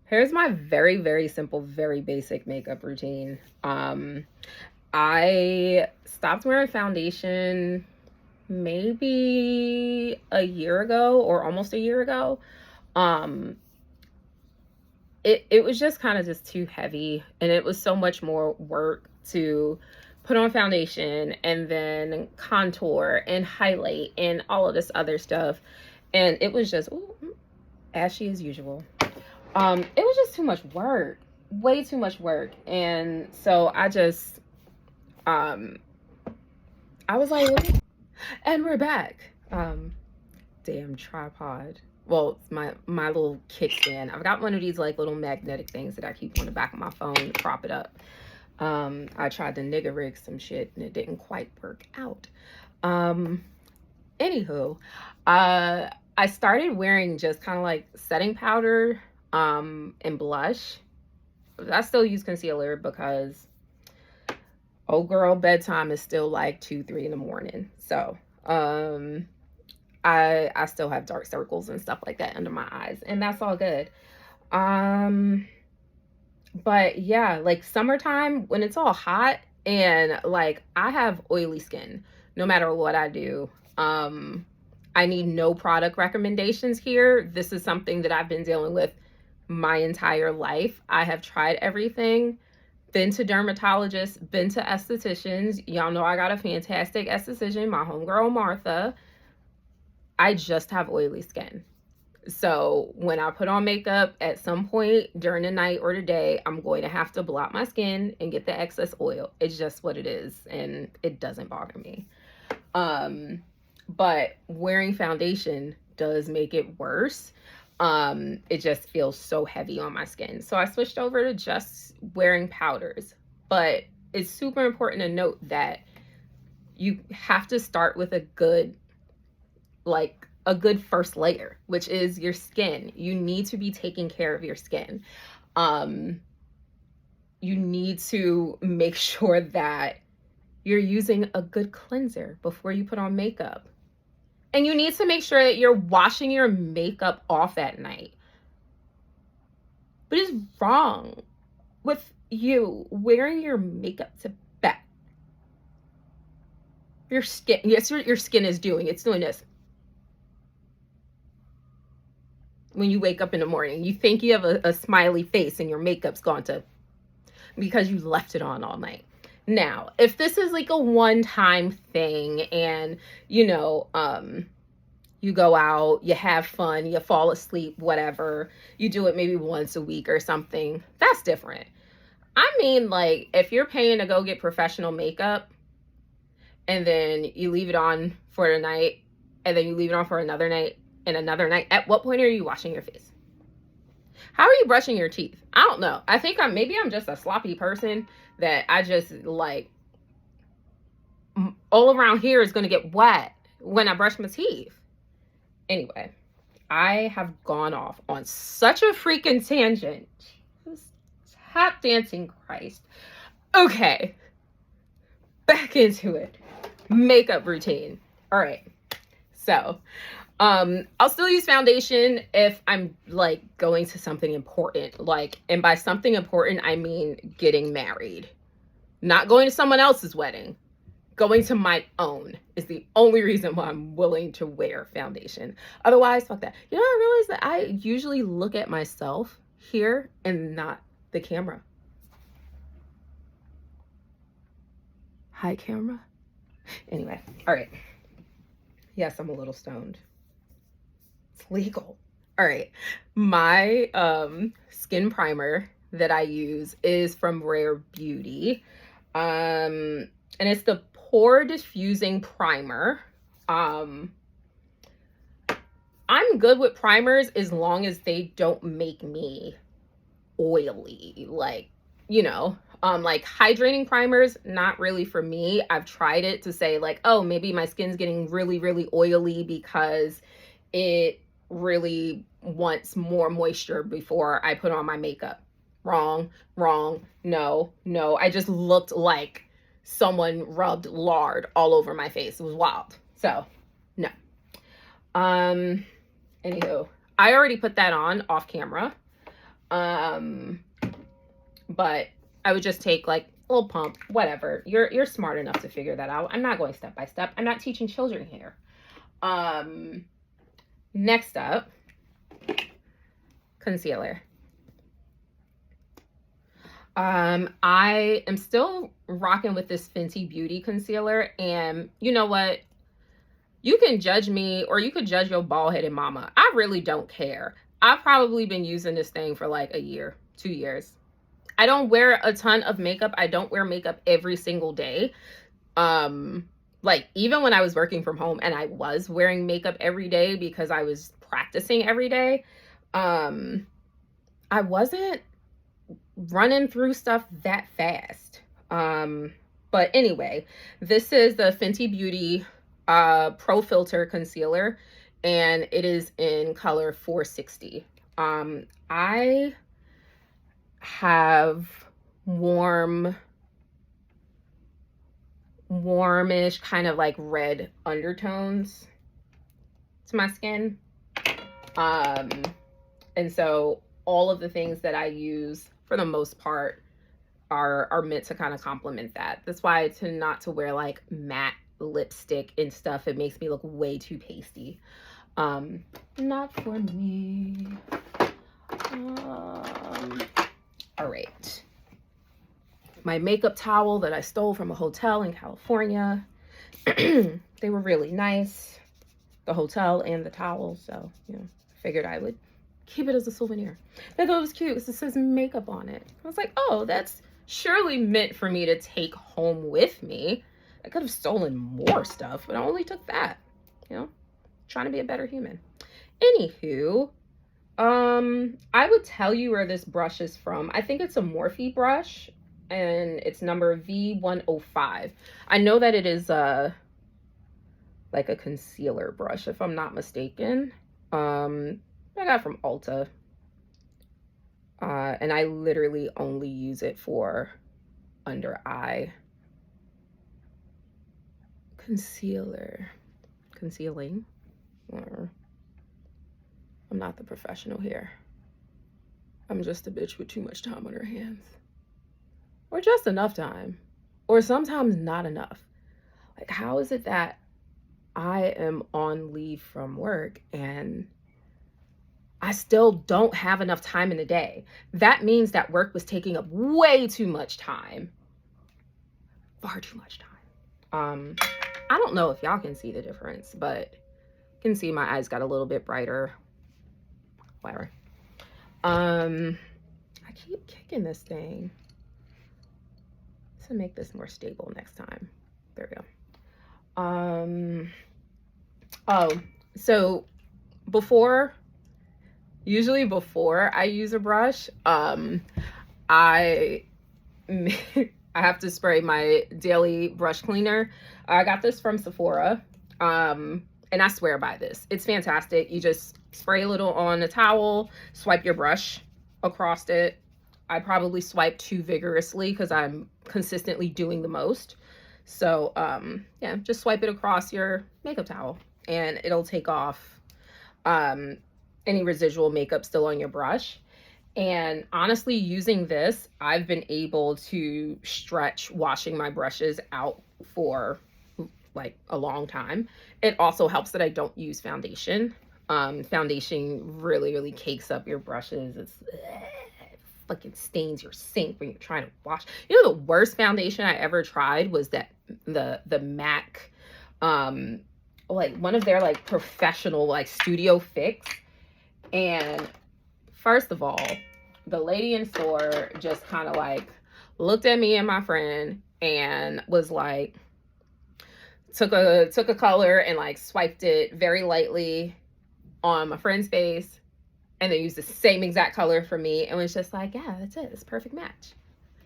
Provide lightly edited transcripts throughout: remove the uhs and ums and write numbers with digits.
Here's my very, very simple, very basic makeup routine. I stopped wearing foundation maybe a year ago or almost a year ago. Um, it was just kind of just too heavy, and it was so much more work to put on foundation and then contour and highlight and all of this other stuff. And it was just, ooh, ashy as usual. It was just too much work, way too much work. And so um I was like, and we're back. Damn tripod. Well, it's my little kickstand. I've got one of these like little magnetic things that I keep on the back of my phone to prop it up. I tried to nigger rig some shit and it didn't quite work out. Anywho, I started wearing just kind of like setting powder and blush. I still use concealer because oh girl, bedtime is still like 2-3 in the morning. So I still have dark circles and stuff like that under my eyes, and that's all good. But yeah, like summertime when it's all hot and like I have oily skin no matter what I do. I need no product recommendations here. This is something that I've been dealing with my entire life. I have tried everything, been to dermatologists, been to estheticians. Y'all know I got a fantastic esthetician, my homegirl Martha. I just have oily skin. So when I put on makeup at some point during the night or the day, I'm going to have to blot my skin and get the excess oil. It's just what it is, and it doesn't bother me. But wearing foundation does make it worse. It just feels so heavy on my skin. So I switched over to just wearing powders. But it's super important to note that you have to start with a good first layer, which is your skin. You need to be taking care of your skin. You need to make sure that you're using a good cleanser before you put on makeup. And you need to make sure that you're washing your makeup off at night. What is wrong with you wearing your makeup to bed? Your skin, yes, your skin is doing, it's doing this. When you wake up in the morning, you think you have a smiley face and your makeup's gone to, because you left it on all night. Now, if this is like a one-time thing and, you know, you go out, you have fun, you fall asleep, whatever, you do it maybe once a week or something, that's different. I mean, like, if you're paying to go get professional makeup and then you leave it on for the night and then you leave it on for another night and another night, at what point are you washing your face? How are you brushing your teeth? I don't know. I think maybe I'm just a sloppy person that I just like all around here is going to get wet when I brush my teeth. Anyway, I have gone off on such a freaking tangent. Tap dancing Christ. Okay, back into it. Makeup routine. All right. So, I'll still use foundation if I'm like going to something important. Like, and by something important, I mean getting married. Not going to someone else's wedding. Going to my own is the only reason why I'm willing to wear foundation. Otherwise, fuck that. You know, I realize that I usually look at myself here and not the camera. Hi, camera. Anyway, all right. Yes, I'm a little stoned. It's legal. All right. My skin primer that I use is from Rare Beauty. And it's the Pore Diffusing Primer. I'm good with primers as long as they don't make me oily. Like, you know, like hydrating primers, not really for me. I've tried it to say like, oh, maybe my skin's getting really, really oily because it really wants more moisture before I put on my makeup. Wrong. No. I just looked like someone rubbed lard all over my face. It was wild. So, no. Anywho, I already put that on off camera. But I would just take like a little pump, whatever. You're smart enough to figure that out. I'm not going step by step. I'm not teaching children here. Next up, concealer. I am still rocking with this Fenty Beauty concealer, and you know what? You can judge me, or you could judge your bald-headed mama. I really don't care. I've probably been using this thing for like a year, 2 years. I don't wear a ton of makeup. I don't wear makeup every single day. Like even when I was working from home and I was wearing makeup every day because I was practicing every day, I wasn't running through stuff that fast. But anyway, this is the Fenty Beauty Pro Filter Concealer, and it is in color 460. I have warmish kind of like red undertones to my skin. And so all of the things that I use for the most part are meant to kind of complement that. That's why I tend not to wear like matte lipstick and stuff. It makes me look way too pasty. Not for me. All right. My makeup towel that I stole from a hotel in California. They were really nice, the hotel and the towel. So, you know, I figured I would keep it as a souvenir. I thought it was cute because it says makeup on it. I was like, oh, that's surely meant for me to take home with me. I could have stolen more stuff, but I only took that, you know, trying to be a better human. Anywho, I would tell you where this brush is from. I think it's a Morphe brush, and it's number V105. I know that it is like a concealer brush, if I'm not mistaken. I got it from Ulta. And I literally only use it for under eye concealing. Or I'm not the professional here. I'm just a bitch with too much time on her hands. Or just enough time. Or sometimes not enough. Like, how is it that I am on leave from work and I still don't have enough time in the day? That means that work was taking up way too much time. Far too much time. I don't know if y'all can see the difference, but you can see my eyes got a little bit brighter. Whatever. I keep kicking this thing. To make this more stable next time. There we go. Oh, so usually before I use a brush, I have to spray my daily brush cleaner. I got this from Sephora, and I swear by this. It's fantastic. You just spray a little on a towel, swipe your brush across it. I probably swipe too vigorously because I'm consistently doing the most. So, yeah, just swipe it across your makeup towel and it'll take off any residual makeup still on your brush. And honestly, using this, I've been able to stretch washing my brushes out for like a long time. It also helps that I don't use foundation. Foundation really cakes up your brushes. It's fucking stains your sink when you're trying to wash. You know, the worst foundation I ever tried was that the MAC, like one of their like professional like studio fix. And first of all, the lady in store just kind of like looked at me and my friend and was like, took a color and like swiped it very lightly on my friend's face, and then used the same exact color for me and was just like, yeah, that's it. It's a perfect match.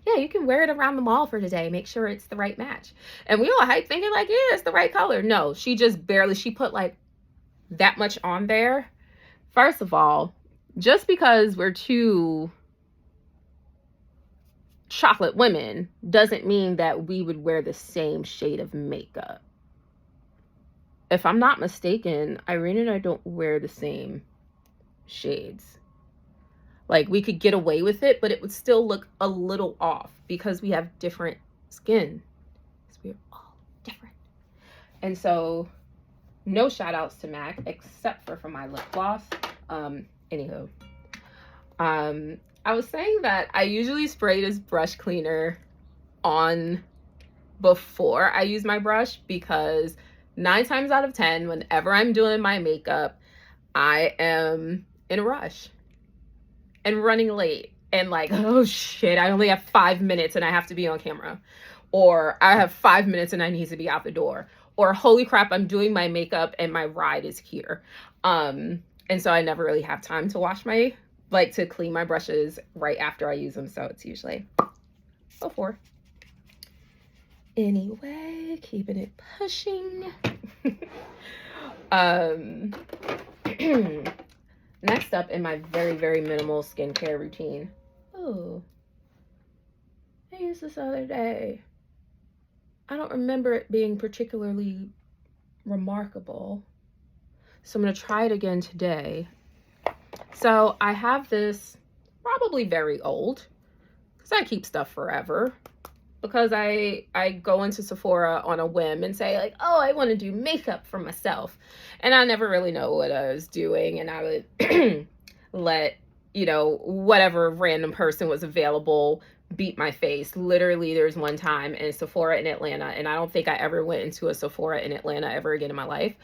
Yeah, you can wear it around the mall for today. Make sure it's the right match. And we all hype thinking like, yeah, it's the right color. No, she just barely, she put like that much on there. First of all, just because we're two chocolate women doesn't mean that we would wear the same shade of makeup. If I'm not mistaken, Irene and I don't wear the same shades. Like, we could get away with it, but it would still look a little off because we have different skin. We're all different. And so, no shout outs to MAC except for my lip gloss. Anywho. I was saying that I usually spray this brush cleaner on before I use my brush because 9 times out of 10, whenever I'm doing my makeup, I am in a rush and running late and like, oh shit, I only have 5 minutes and I have to be on camera, or I have 5 minutes and I need to be out the door, or holy crap, I'm doing my makeup and my ride is here. And so I never really have time to wash my, like, to clean my brushes right after I use them. So it's usually before. Anyway, keeping it pushing. Next up in my very, very minimal skincare routine. Oh, I used this the other day. I don't remember it being particularly remarkable, so I'm going to try it again today. So I have this, probably very old, because I keep stuff forever, because I go into Sephora on a whim and say like, oh, I want to do makeup for myself, and I never really know what I was doing, and I would let, you know, whatever random person was available beat my face. Literally, there's one time in Sephora in Atlanta, and I don't think I ever went into a Sephora in Atlanta ever again in my life.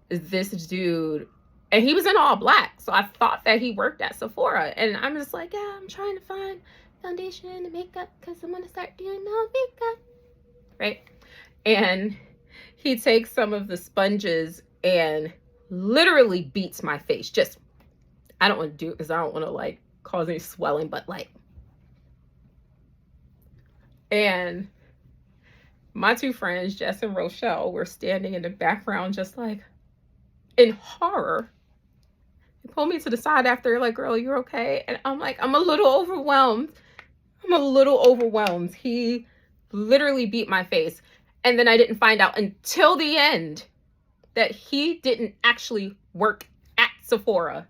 This dude, and he was in all black, so I thought that he worked at Sephora, and I'm just like, yeah, I'm trying to find foundation and makeup because I'm gonna start doing my makeup, right? And he takes some of the sponges and literally beats my face. Just, I don't want to do it because I don't want to like cause any swelling, but like, and my 2 friends, Jess and Rochelle, were standing in the background just like in horror. They pulled me to the side after, like, girl, you're okay? And I'm like, I'm a little overwhelmed. He literally beat my face. And then I didn't find out until the end that he didn't actually work at Sephora.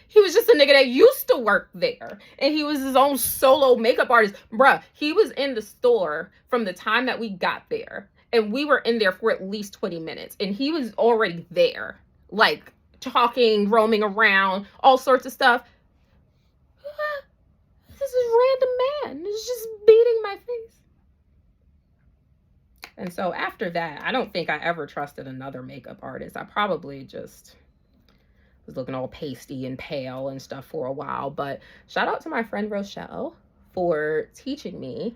He was just a nigga that used to work there. And he was his own solo makeup artist. Bruh, he was in the store from the time that we got there. And we were in there for at least 20 minutes. And he was already there. Like, talking, roaming around, all sorts of stuff. This is a random man. He's just beating my face. And so after that, I don't think I ever trusted another makeup artist. I probably just was looking all pasty and pale and stuff for a while. But shout out to my friend Rochelle for teaching me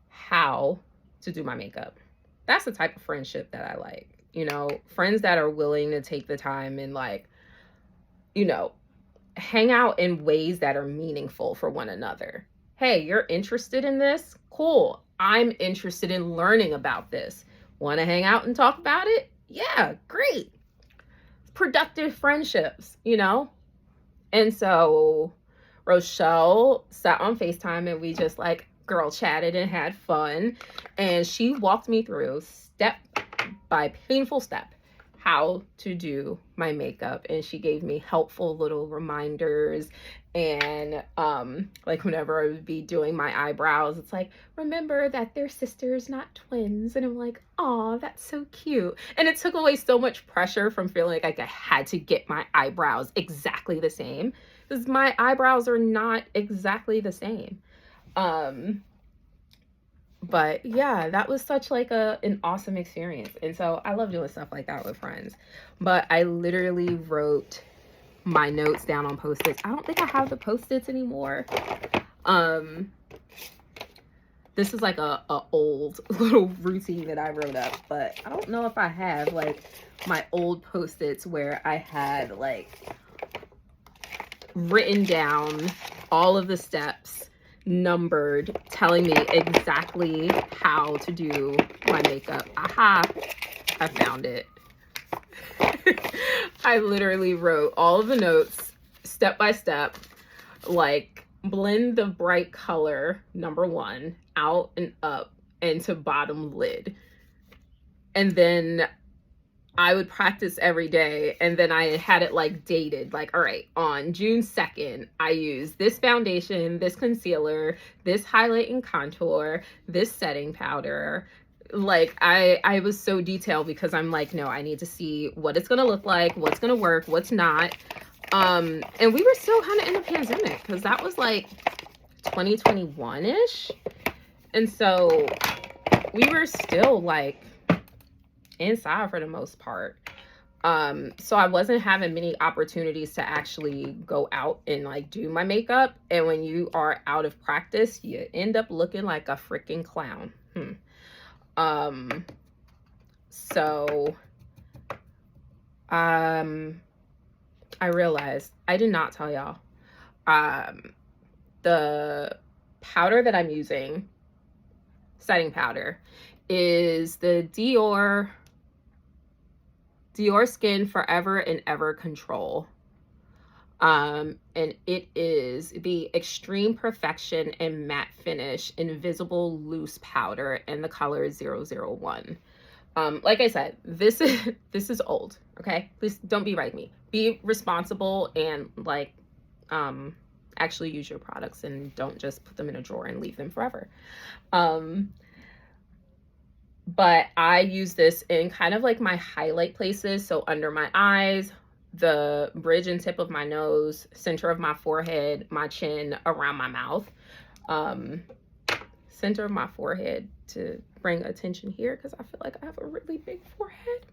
how to do my makeup. That's the type of friendship that I like. You know, friends that are willing to take the time and, like, you know, hang out in ways that are meaningful for one another. Hey, you're interested in this? Cool. I'm interested in learning about this. Want to hang out and talk about it? Yeah, great. Productive friendships, you know? And so Rochelle sat on FaceTime and we just like girl chatted and had fun. And she walked me through step by painful step how to do my makeup, and she gave me helpful little reminders. And like whenever I would be doing my eyebrows, it's like, remember that they're sisters, not twins. And I'm like, oh, that's so cute. And it took away so much pressure from feeling like I had to get my eyebrows exactly the same, because my eyebrows are not exactly the same. But yeah, that was such like an awesome experience. And so I love doing stuff like that with friends. But I literally wrote my notes down on Post-its. I don't think I have the Post-its anymore. This is like a old little routine that I wrote up, but I don't know if I have like my old Post-its where I had like written down all of the steps, numbered, telling me exactly how to do my makeup. Aha, I found it. I literally wrote all of the notes step by step, like blend the bright color, number 1, out and up into bottom lid. And then I would practice every day, and then I had it like dated, like, all right, on June 2nd, I use this foundation, this concealer, this highlight and contour, this setting powder. Like, I was so detailed because I'm like, no, I need to see what it's gonna look like, what's gonna work, what's not. And we were still kind of in the pandemic, because that was like 2021-ish. And so we were still like inside for the most part. So I wasn't having many opportunities to actually go out and like do my makeup. And when you are out of practice, you end up looking like a freaking clown. So I realized I did not tell y'all. The powder that I'm using, setting powder, is the Dior Skin Forever and Ever Control. And it is the Extreme Perfection and Matte Finish Invisible Loose Powder, and the color is 001. Like I said, this is old, okay? Please don't berate me. Be responsible and like actually use your products, and don't just put them in a drawer and leave them forever. But I use this in kind of like my highlight places, so under my eyes, the bridge and tip of my nose, center of my forehead, my chin, around my mouth. Center of my forehead to bring attention here, because I feel like I have a really big forehead.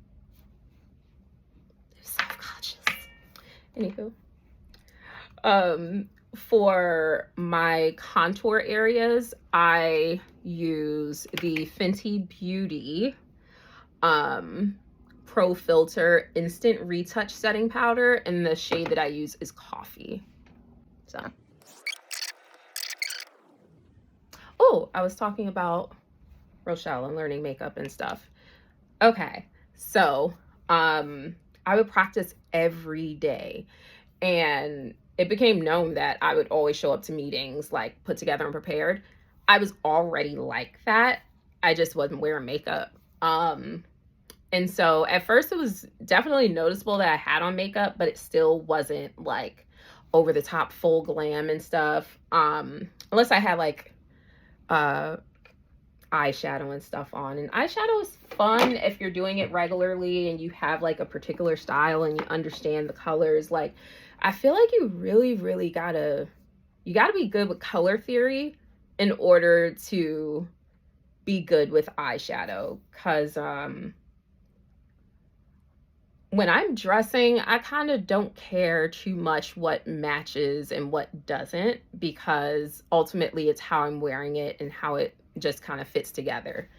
I'm self-conscious. Anywho, for my contour areas, I use the Fenty Beauty Pro Filter Instant Retouch Setting Powder, and the shade that I use is Coffee. So, oh, I was talking about Rochelle and learning makeup and stuff. Okay, so I would practice every day, and it became known that I would always show up to meetings like put together and prepared. I was already like that. I just wasn't wearing makeup. And so at first it was definitely noticeable that I had on makeup, but it still wasn't like over the top full glam and stuff. Unless I had like eyeshadow and stuff on. And eyeshadow is fun if you're doing it regularly and you have like a particular style and you understand the colors. Like, I feel like you really gotta be good with color theory in order to be good with eyeshadow. Because when I'm dressing, I kind of don't care too much what matches and what doesn't, because ultimately it's how I'm wearing it and how it just kind of fits together.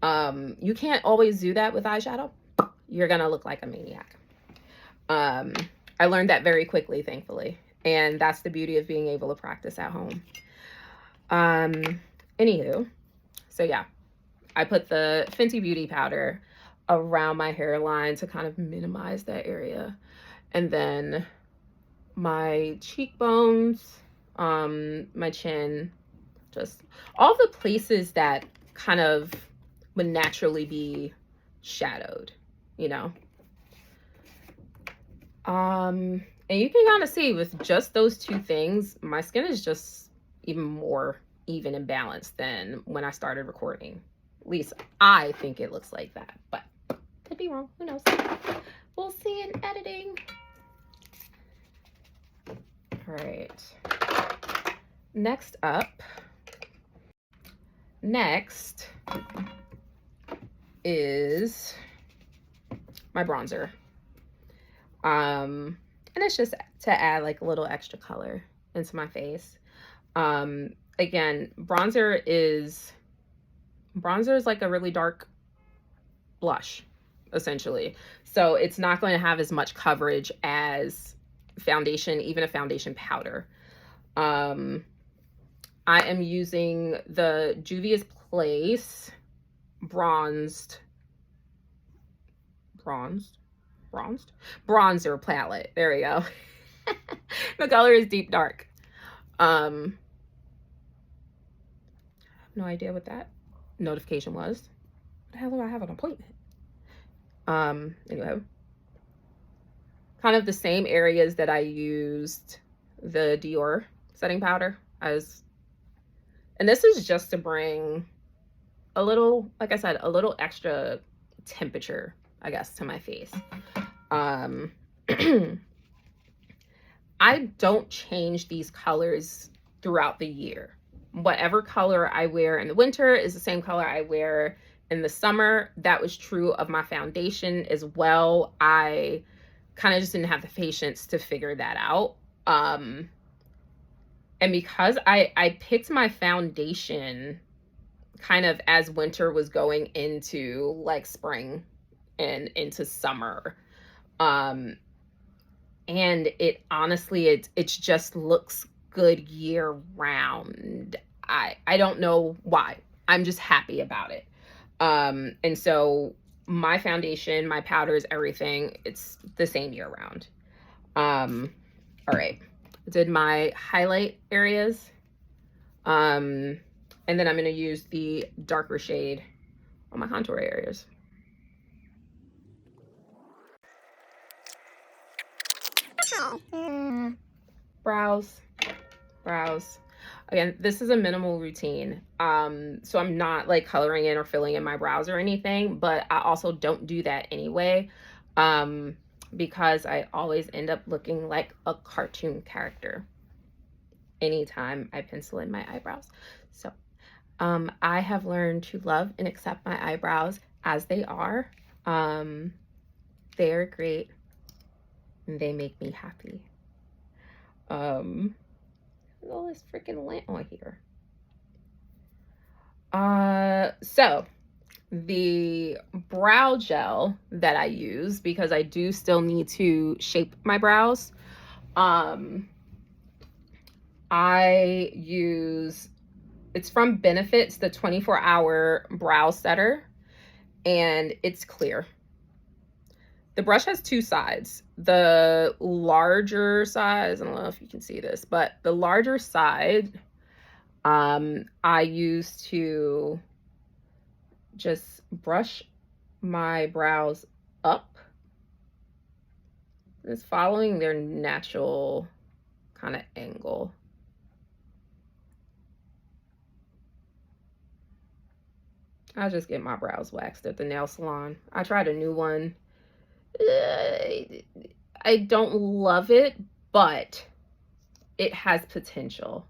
You can't always do that with eyeshadow. You're gonna look like a maniac. I learned that very quickly, thankfully, and that's the beauty of being able to practice at home. Anywho, so yeah, I put the Fenty Beauty powder around my hairline to kind of minimize that area, and then my cheekbones, my chin, just all the places that kind of would naturally be shadowed, you know. And you can kind of see with just those two things, my skin is just even more even and balanced than when I started recording. At least I think it looks like that, but could be wrong. Who knows? We'll see in editing. All right. Next is my bronzer. And it's just to add like a little extra color into my face. Again, bronzer is like a really dark blush, essentially. So it's not going to have as much coverage as foundation, even a foundation powder. I am using the Juvia's Place bronzer palette. There we go. The color is deep dark. I have no idea what that notification was. What the hell do I have an appointment? Anyway, kind of the same areas that I used the Dior setting powder as, and this is just to bring a little, like I said, a little extra temperature, I guess, to my face. I don't change these colors throughout the year. Whatever color I wear in the winter is the same color I wear in the summer. That was true of my foundation as well. I kind of just didn't have the patience to figure that out. And because I picked my foundation kind of as winter was going into like spring and into summer, and it honestly, it just looks good year round. I don't know why. I'm just happy about it. And so my foundation, my powders, everything, it's the same year round. All right. Did my highlight areas. And then I'm going to use the darker shade on my contour areas. Brows. Again, this is a minimal routine. So I'm not like coloring in or filling in my brows or anything, but I also don't do that anyway. Because I always end up looking like a cartoon character anytime I pencil in my eyebrows. So I have learned to love and accept my eyebrows as they are. They are great and they make me happy. All this freaking lint on here. So the brow gel that I use, because I do still need to shape my brows, I use, it's from Benefits, the 24-hour brow setter, and it's clear. The brush has two sides. The larger size, I don't know if you can see this, but the larger side, I use to just brush my brows up. It's following their natural kind of angle. I just get my brows waxed at the nail salon. I tried a new one. I don't love it, but it has potential.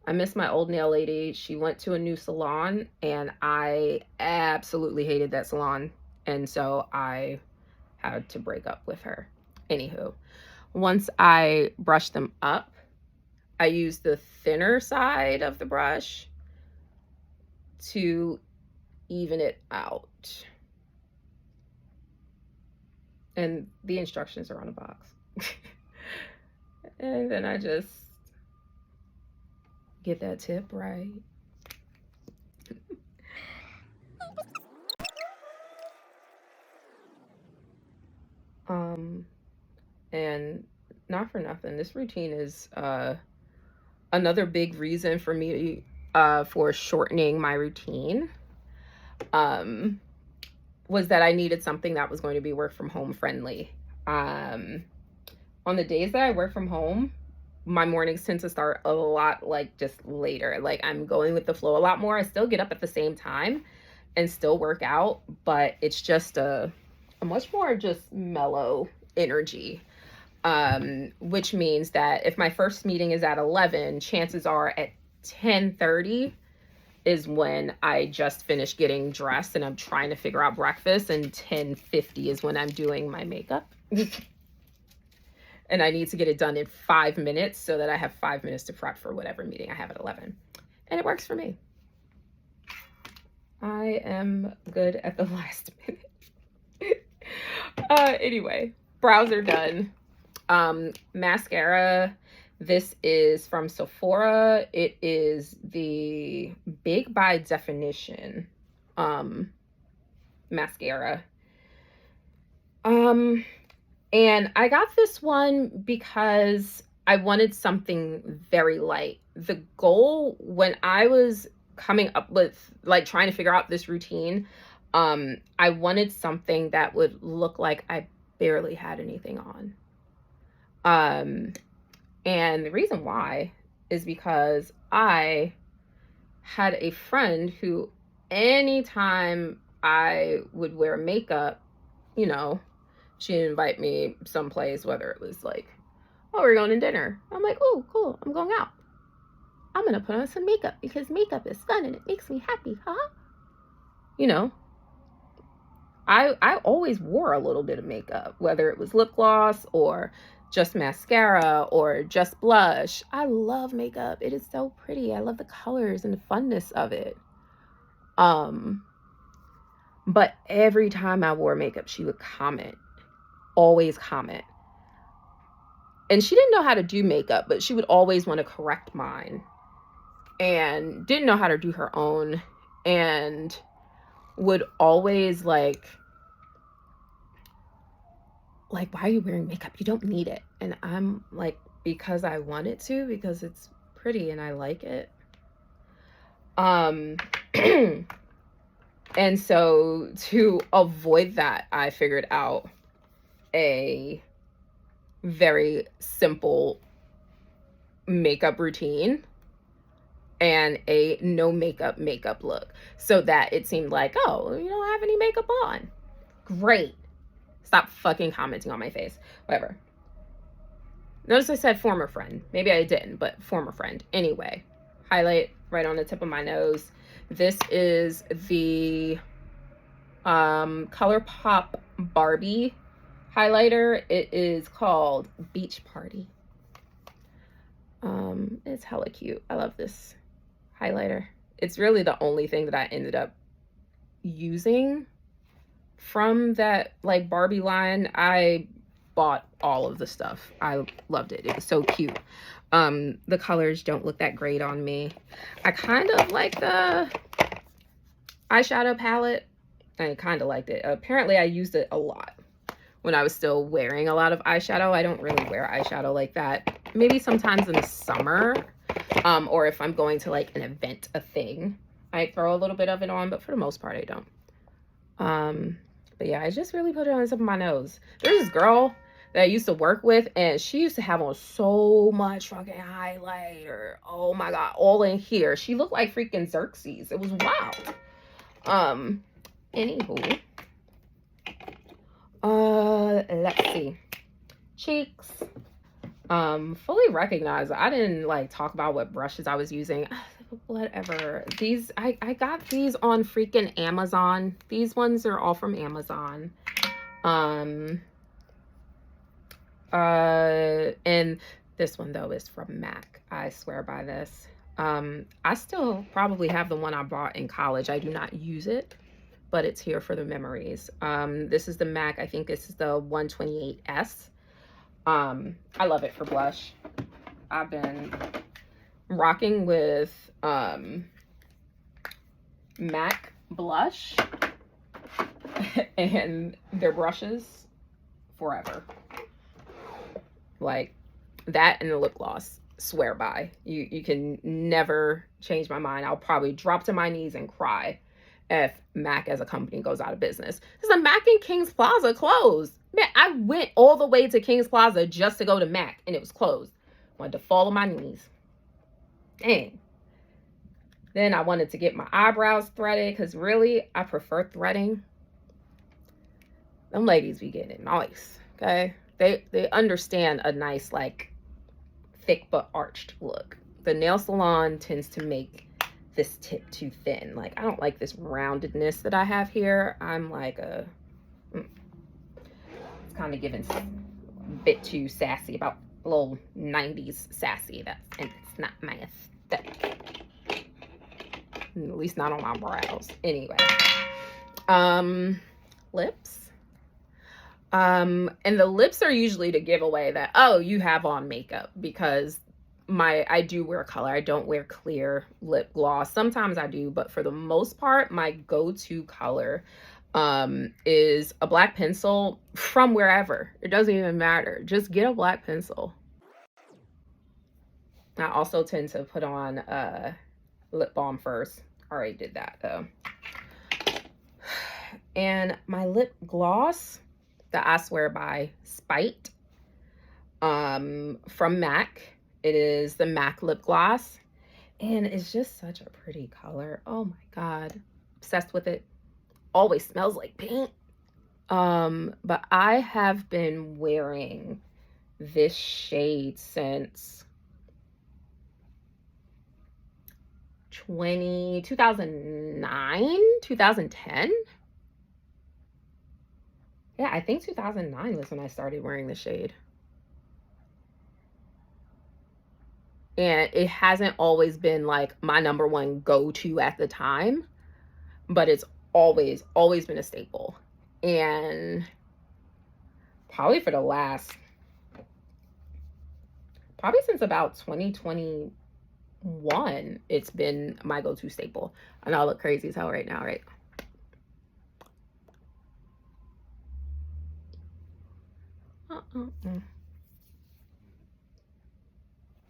I miss my old nail lady. She went to a new salon and I absolutely hated that salon. And so I had to break up with her. Anywho, once I brush them up, I use the thinner side of the brush to even it out. And the instructions are on the box. And then I just get that tip right. And not for nothing, this routine is another big reason for me for shortening my routine. Was that I needed something that was going to be work from home friendly. On the days that I work from home, my mornings tend to start a lot like just later. Like I'm going with the flow a lot more. I still get up at the same time and still work out, but it's just a much more just mellow energy. Which means that if my first meeting is at 11, chances are at 10:30 is when I just finished getting dressed and I'm trying to figure out breakfast, and 10:50 is when I'm doing my makeup. And I need to get it done in 5 minutes so that I have 5 minutes to prep for whatever meeting I have at 11. And it works for me. I am good at the last minute. Anyway, brows are done. Mascara. This is from Sephora. It is the Big by Definition mascara. And I got this one because I wanted something very light. The goal when I was coming up with like trying to figure out this routine, I wanted something that would look like I barely had anything on. And the reason why is because I had a friend who, anytime I would wear makeup, you know, she'd invite me someplace, whether it was like, oh, we're going to dinner. I'm like, oh, cool, I'm going out. I'm going to put on some makeup because makeup is fun and it makes me happy, huh? You know, I always wore a little bit of makeup, whether it was lip gloss or just mascara or just blush. I love makeup. It is so pretty. I love the colors and the funness of it. But every time I wore makeup, she would comment, always comment. And she didn't know how to do makeup, but she would always want to correct mine and didn't know how to do her own and would always like, why are you wearing makeup? You don't need it. And I'm like, because I want it to, because it's pretty and I like it. And so to avoid that, I figured out a very simple makeup routine and a no makeup look, so that it seemed like, oh, you don't have any makeup on. Great. Stop fucking commenting on my face. Whatever. Notice I said former friend. Maybe I didn't, but former friend. Anyway, highlight right on the tip of my nose. This is the Colorpop Barbie highlighter. It is called Beach Party. It's hella cute. I love this highlighter. It's really the only thing that I ended up using from that like Barbie line. I bought all of the stuff. I loved it. It was so cute. The colors don't look that great on me. I kind of like the eyeshadow palette. I kind of liked it. Apparently I used it a lot when I was still wearing a lot of eyeshadow. I don't really wear eyeshadow like that. Maybe sometimes in the summer, or if I'm going to like an event, a thing, I throw a little bit of it on, but for the most part I don't. But yeah, I just really put it on the tip of my nose. There's this girl that I used to work with, and she used to have on so much fucking highlighter. Oh my god, all in here. She looked like freaking Xerxes. It was wild. Anywho, let's see. Cheeks. Fully recognize. I didn't like talk about what brushes I was using. Whatever. These I got these on freaking Amazon. These ones are all from Amazon. And this one though is from MAC. I swear by this. I still probably have the one I bought in college. I do not use it, but it's here for the memories. This is the MAC. I think this is the 128S. I love it for blush. I've been rocking with MAC blush and their brushes forever. Like that and the lip gloss, swear by. You can never change my mind. I'll probably drop to my knees and cry if MAC as a company goes out of business. There's a MAC in Kings Plaza closed. Man, I went all the way to Kings Plaza just to go to MAC and it was closed. Wanted to fall on my knees. Dang. Then I wanted to get my eyebrows threaded because really I prefer threading. Them ladies be getting it nice, okay? They understand a nice like thick but arched look. The nail salon tends to make this tip too thin. Like I don't like this roundedness that I have here. I'm like it's kind of giving a bit too sassy, about a little 90s sassy. And it's not my aesthetic. At least not on my brows. Anyway. Lips. And the lips are usually to give away that, oh, you have on makeup, because I do wear color. I don't wear clear lip gloss. Sometimes I do, but for the most part, my go-to color is a black pencil from wherever. It doesn't even matter. Just get a black pencil. I also tend to put on lip balm first. Already did that though. And my lip gloss that I swear by, Spite, from MAC. It is the MAC lip gloss, and it's just such a pretty color. Oh my god, obsessed with it. Always smells like paint. But I have been wearing this shade since 2009, 2010. Yeah, I think 2009 was when I started wearing the shade. And it hasn't always been like my number one go-to at the time, but it's always been a staple. And probably for the last, probably since about 2021, it's been my go-to staple. I know I look crazy as hell right now, right?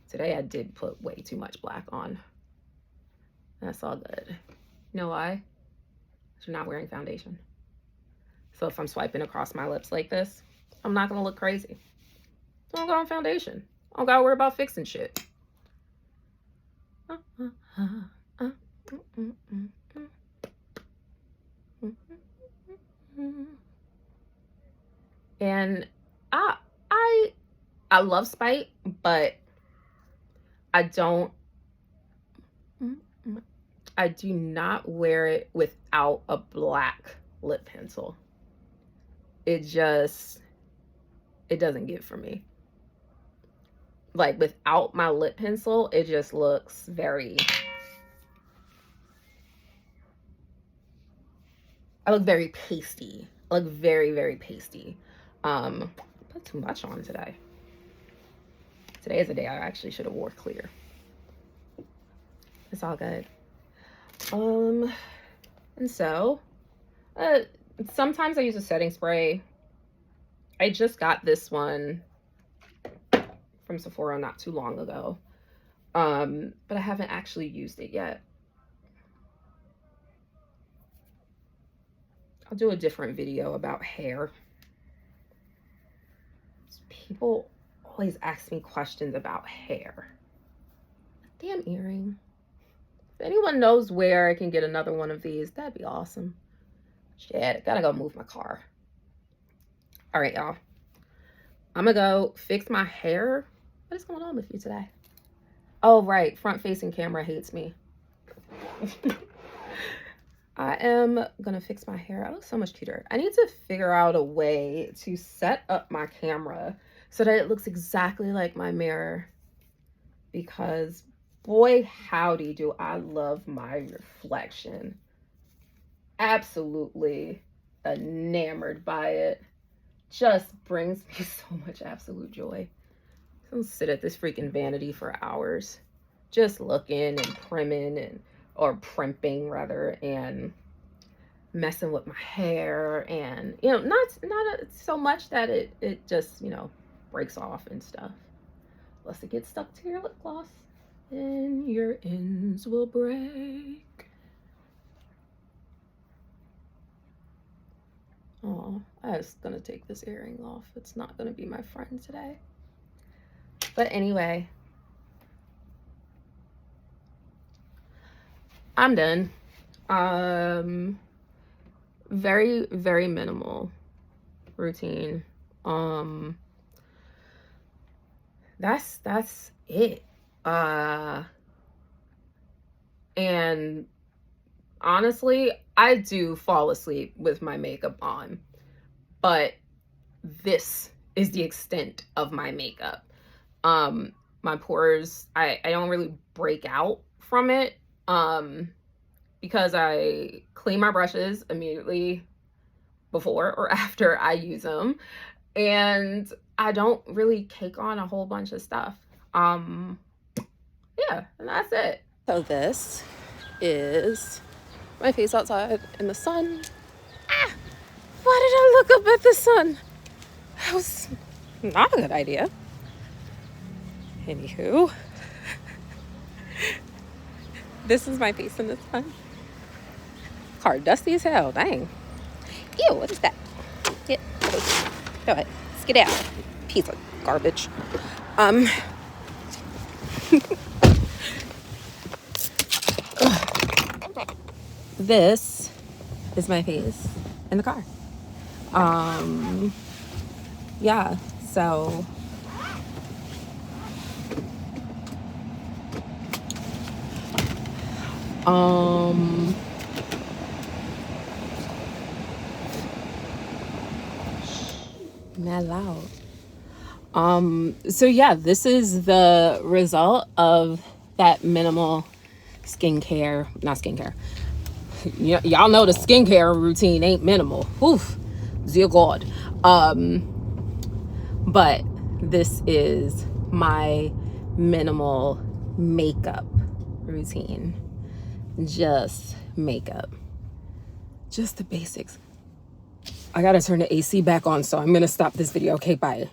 Today I did put way too much black on. That's all good. You know why? Because you're not wearing foundation. So if I'm swiping across my lips like this, I'm not gonna look crazy. I don't got on foundation. I don't gotta worry about fixing shit. And I love Spite, but I do not wear it without a black lip pencil. It doesn't get for me. Like without my lip pencil, it just looks very, I look very pasty. I look very, very pasty. Put too much on today. Today is a day I actually should have wore clear. It's all good. And so, sometimes I use a setting spray. I just got this one from Sephora not too long ago. But I haven't actually used it yet. I'll do a different video about hair. People always ask me questions about hair. Damn earring. If anyone knows where I can get another one of these, that'd be awesome. Shit, gotta go move my car. All right, y'all. I'm gonna go fix my hair. What is going on with you today? Oh, right. Front-facing camera hates me. I am gonna fix my hair. I look so much cuter. I need to figure out a way to set up my camera so that it looks exactly like my mirror, because boy howdy do I love my reflection. Absolutely enamored by it. Just brings me so much absolute joy. I'll sit at this freaking vanity for hours just looking and primming or primping rather, and messing with my hair, and not so much that it just breaks off and stuff, unless it gets stuck to your lip gloss and your ends will break. Oh, I was gonna take this earring off. It's not gonna be my friend today. But anyway, I'm done. Very, very minimal routine. That's it. And honestly, I do fall asleep with my makeup on, but this is the extent of my makeup. My pores, I don't really break out from it, because I clean my brushes immediately before or after I use them, and I don't really take on a whole bunch of stuff. Yeah, and that's it. So this is my face outside in the sun. Ah, why did I look up at the sun? That was not a good idea. Anywho, this is my face in the sun. Car dusty as hell, dang. Ew, what is that? Get away. Skedaddle. Piece of garbage. This is my face in the car. Yeah, so not loud. So yeah, this is the result of that minimal skincare, not skincare. Y'all know the skincare routine ain't minimal. Oof, dear God. But this is my minimal makeup routine. Just makeup. Just the basics. I gotta turn the AC back on, so I'm gonna stop this video. Okay, bye.